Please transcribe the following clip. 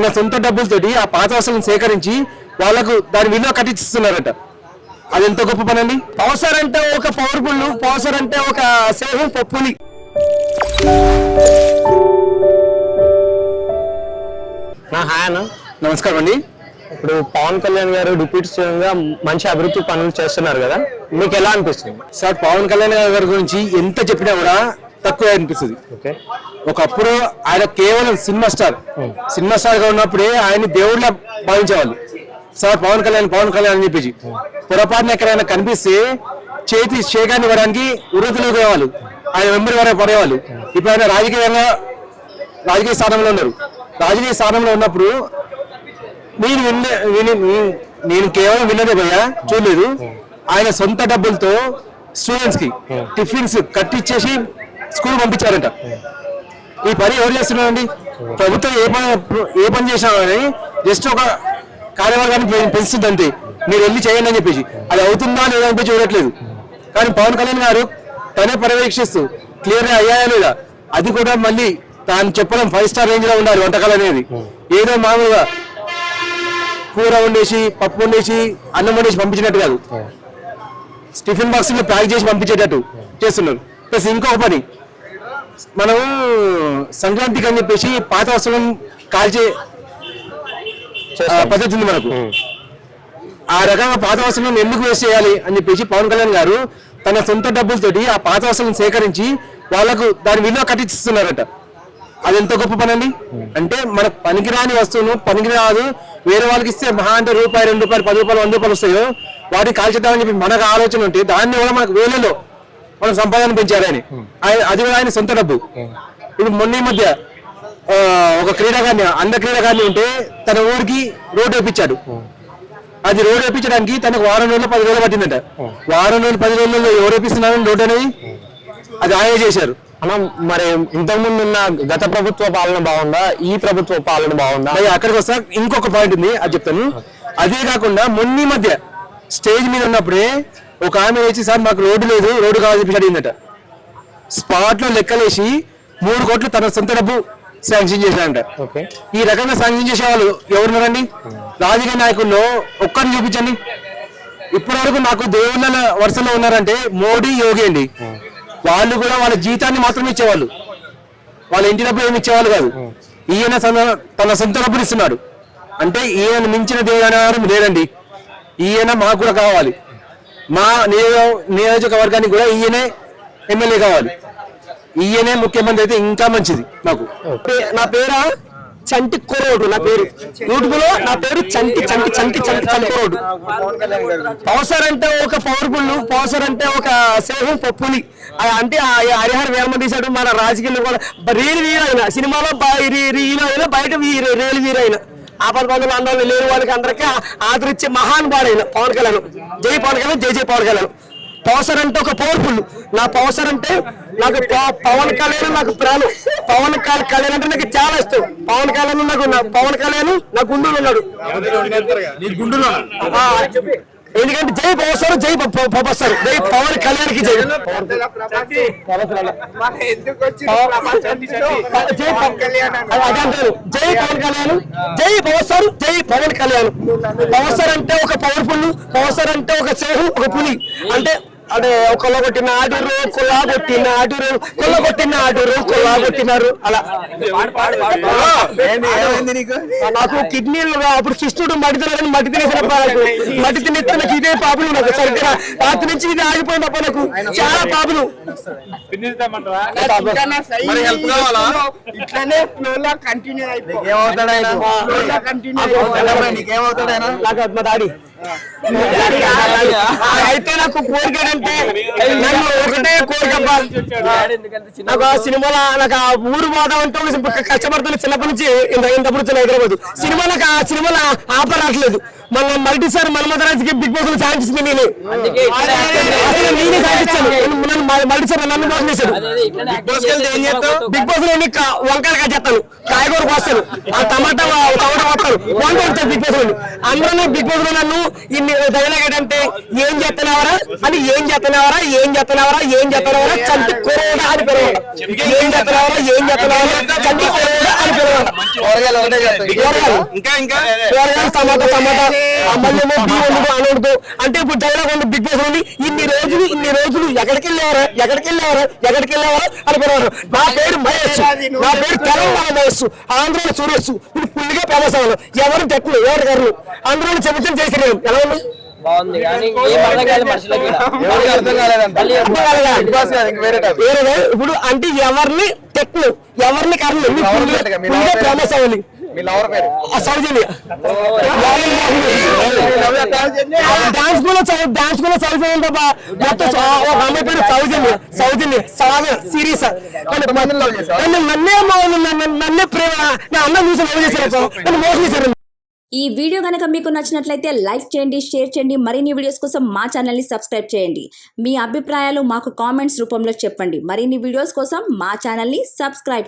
తన సొంత డబ్బులతోటి ఆ పాత వస్తువులను సేకరించి వాళ్ళకు దాని విలువ కట్టిస్తున్నారట. అది ఎంత గొప్ప పని అండి. పౌసర్ అంటే ఒక పవర్ఫుల్, పౌసర్ అంటే ఒక సేహం పప్పుని. హాయ్ అన్న, నమస్కారం అండి. ఇప్పుడు పవన్ కళ్యాణ్ గారు డిప్యూటీ సీఎం గా మంచి అభివృద్ధి పనులు చేస్తున్నారు కదా, మీకు ఎలా అనిపిస్తుంది? సార్, పవన్ కళ్యాణ్ గారి గురించి ఎంత చెప్పినా కూడా తక్కువ అనిపిస్తుంది. ఒకప్పుడు ఆయన కేవలం సినిమా స్టార్ గా ఉన్నప్పుడే ఆయన దేవుళ్ళ భావించేవాళ్ళు. సార్ పవన్ కళ్యాణ్ అని చెప్పేసి పొరపాటున ఎక్కడైనా కనిపిస్తే చేతి షేకాన్ని ఇవ్వడానికి ఉర్రతులు పోయేవాళ్ళు, ఆయన వెంబడి వరకు పడేవాళ్ళు. ఇప్పుడు ఆయన రాజకీయ స్థానంలో ఉన్నారు. రాజకీయ స్థానంలో ఉన్నప్పుడు నేను కేవలం విన్నదే భయ్యా, చూడలేదు. ఆయన సొంత డబ్బులతో స్టూడెంట్స్ కి టిఫిన్స్ కట్టించేసి స్కూల్ పంపించారంట. ఈ పని ఎవరు చేస్తున్నారండి? ప్రభుత్వం ఏ పని చేసినామని జస్ట్ ఒక కార్యవర్గాన్ని పెంచుతుంది అంతే, మీరు వెళ్ళి చేయండి అని చెప్పేసి. అది అవుతుందా లేదా అని చూడట్లేదు. కానీ పవన్ కళ్యాణ్ గారు తనే పర్యవేక్షిస్తూ క్లియర్ గా అయ్యాయా లేదా అది కూడా మళ్ళీ తాను చెప్పడం 5 స్టార్ రేంజ్ లో ఉండాలి వంటకాలు అనేది. ఏదో మామూలుగా కూర వండేసి పప్పు వండేసి అన్నం వండేసి పంపించినట్టు కాదు, టిఫిన్ బాక్స్ లో ప్యాక్ చేసి పంపించేటట్టు చేస్తున్నారు. ప్లస్ ఇంకొక పని, మనం సంక్రాంతికి అని చెప్పేసి పాత వస్తువులను కాల్చే పద్ధతి ఉంది మనకు. ఆ రకంగా పాత వస్తువులను ఎందుకు వేస్ట్ చేయాలి అని చెప్పేసి పవన్ కళ్యాణ్ గారు తన సొంత డబ్బులతోటి ఆ పాత వస్తువులను సేకరించి వాళ్ళకు దాని విలువ కట్టిస్తున్నారట. అది ఎంత గొప్ప పని అండి. అంటే మనకు పనికిరాని వస్తువును పనికిరాదు వేరే వాళ్ళకి ఇస్తే మహా అంటే రూపాయి, 2 రూపాయలు, 10 రూపాయలు, 100 రూపాయలు వస్తాయో వాటిని కాల్చేద్దామని చెప్పి మనకు ఆలోచన ఉంటే దాన్ని కూడా మనకు వేలలో మనం సంపాదన పెంచారు ఆయన. అది కూడా ఆయన సొంత డబ్బు. ఇప్పుడు మొన్న ఈ మధ్య ఒక క్రీడాకారిణి ఉంటే తన ఊరికి రోడ్డు వేయించాడు. అది రోడ్డు వేయించడానికి తనకు వారం రోజులు 10 రోజులు పట్టిందట. వారం రోజులు 10 రోజుల్లో ఎవరు వేపిస్తున్నారని రోడ్డు అనేది అది ఆయన చేశారు. అన్న, మరి ఇంతకుముందు ఉన్న గత ప్రభుత్వ పాలన బాగుందా, ఈ ప్రభుత్వ పాలన బాగుందా? అక్కడికి వస్తా. ఇంకొక పాయింట్ ఉంది, అది చెప్తాను. అదే కాకుండా మొన్న మధ్య స్టేజ్ మీద ఉన్నప్పుడే ఒక ఆమె వచ్చి, సార్ మాకు రోడ్డు లేదు, రోడ్డు కావాలని చెప్పి అడిగిందట. స్పాట్ లో లెక్కలేసి 3 కోట్లు తన సొంత డబ్బు శాంక్షన్ చేశారంట. ఈ రకంగా శాంక్షన్ చేసే వాళ్ళు ఎవరున్నారండి? రాజకీయ నాయకుల్లో ఒక్కరిని చూపించండి. ఇప్పటి వరకు నాకు దేవుళ్ళ వరుసలో ఉన్నారంటే మోడీ, యోగి అండి. వాళ్ళు కూడా వాళ్ళ జీతాన్ని మాత్రమే ఇచ్చేవాళ్ళు, వాళ్ళ ఇంటి డబ్బులు ఏమి ఇచ్చేవాళ్ళు కాదు. ఈయన తన సొంత డబ్బులు ఇస్తున్నాడు అంటే ఈయన మించిన దేవుడు లేదండి. ఈయన మాకు కూడా కావాలి, మా నియోజకవర్గానికి కూడా ఈయనే ఎమ్మెల్యే కావాలి, ఈయనే ముఖ్యమంత్రి అయితే ఇంకా మంచిది మాకు. నా పేరు చంటి కొరోడు, నా పేరు యూట్యూబ్లో నా పేరు చంటి కొరోడు. పౌసర్ అంటే ఒక పవర్ఫుల్, పౌసర్ అంటే ఒక సేహం పప్పుని. అంటే హరిహర వేలమ తీశాడు. మన రాజకీయాల్లో కూడా రియల్ వీర్ అయిన సినిమాలో హీరో అయినా బయట రియల్ వీర్ అయిన ఆపద బంధువులు అందరూ లేని వాళ్ళకి అందరికీ ఆదరించే మహానుభావుడైన పవన్ కళ్యాణ్. జై పవన్ కళ్యాణ్, జై పవన్ కళ్యాణ్. పౌసర్ అంటే ఒక పవర్ఫుల్. నా పౌసర్ అంటే నాకు పవన్ కళ్యాణ్ నాకు ప్రాణం. పవన్ కళ్యాణ్ అంటే నాకు చాలా ఇష్టం. పవన్ కళ్యాణ్ నా గుండెలో ఉన్నాడు. ఎందుకంటే జై పవర్, జై పవర్, జై పవన్ కళ్యాణ్ కి జై. జై పవన్ కళ్యాణ్, జై పవర్, జై పవన్ కళ్యాణ్. పవర్ అంటే ఒక పవర్ఫుల్, పవర్ అంటే ఒక సేహు, ఒక పులి. అంటే కొల్లగొట్టిన ఆటూరు, కొల్లగొట్టినారు అలా. నాకు కిడ్నీలు అప్పుడు కృష్ణుడు మట్టి తినేసిన నాకు ఇదే పాపులు. నాకు సరిగ్గా రాత్రి నుంచి ఇది ఆగిపోయింది అప్ప, నాకు చాలా పాపులు. ఇట్లానే మా డాడీ అయితే నాకు కోరిక అంటే నన్ను ఒకటే కోరిక, నాకు ఆ సినిమాలో నాకు ఆ ఊరు పోదాం అంటే కష్టపడుతున్న చిన్నప్పటి నుంచి ఇంతప్పుడు హైదరాబాద్ సినిమా. నాకు ఆ సినిమాలో ఆఫర్ రావట్లేదు. మన మల్టీసార్ మన్మధరాజ్కి బిగ్ బాస్ లో ఛాన్స్ ఇచ్చింది నేనే సాధించాను. నన్ను మల్టీసార్ నన్ను మోసం చేశాడు. బిగ్ బాస్ లో వంకాయలు కాచేస్తాను, కాయగూర కోస్తాను, ఆ టమాటా వస్తాను, వంట వస్తాను బిగ్ బాస్ లో. అందులోనే బిగ్ బాస్ లో నన్ను ఇన్ని డైలాగ్ ఏంటంటే ఏం చేస్తున్నావరా అని ఏం చేస్తున్నావరా చంటి కురోడా అని పిలవాలి. ఏం చేస్తున్నావరా చంటి కురోడా అని పిలవాలి. కూరగాయలు టమాటా మళ్ళీ అనకూడదు అంటే ఇప్పుడు డైలాగ్ ఉంది బిగ్ బాస్ ఉంది ఇన్ని రోజులు ఎక్కడికి వెళ్ళేవారా అని పిలవారు. నా పేరు మహేష్, నా పేరు తెలంగాణ మహేష్, ఆంధ్రలో సురేష్. ఇప్పుడు పుల్లిగా ఫేమస్ అవ్వాలి. ఎవరు టెక్లు ఎవరు గారు అందరూ చెబుతాం చేసిన ఎలా ఉంది ఇప్పుడు అంటే ఎవరిని టెక్లు ఎవరిని కర్లు ఫేమస్ అవ్వాలి. సౌజన్య డాన్స్ కూడా సౌజన్య మొత్తం ఒక అమ్మాయి పేరు సౌజన్య సాగర్ సిరీస్ నన్నే ప్రేమ నా అన్న చూసి లవ్ చేశారు నన్ను మోసం చేశారు. ఈ వీడియో కనుక మీకు నచ్చినట్లయితే లైక్ చేయండి, షేర్ చేయండి. మరిన్ని వీడియోస్ కోసం మా ఛానల్ని సబ్స్క్రైబ్ చేయండి. మీ అభిప్రాయాలు మాకు కామెంట్స్ రూపంలో చెప్పండి. మరిన్ని వీడియోస్ కోసం మా ఛానల్ని సబ్స్క్రైబ్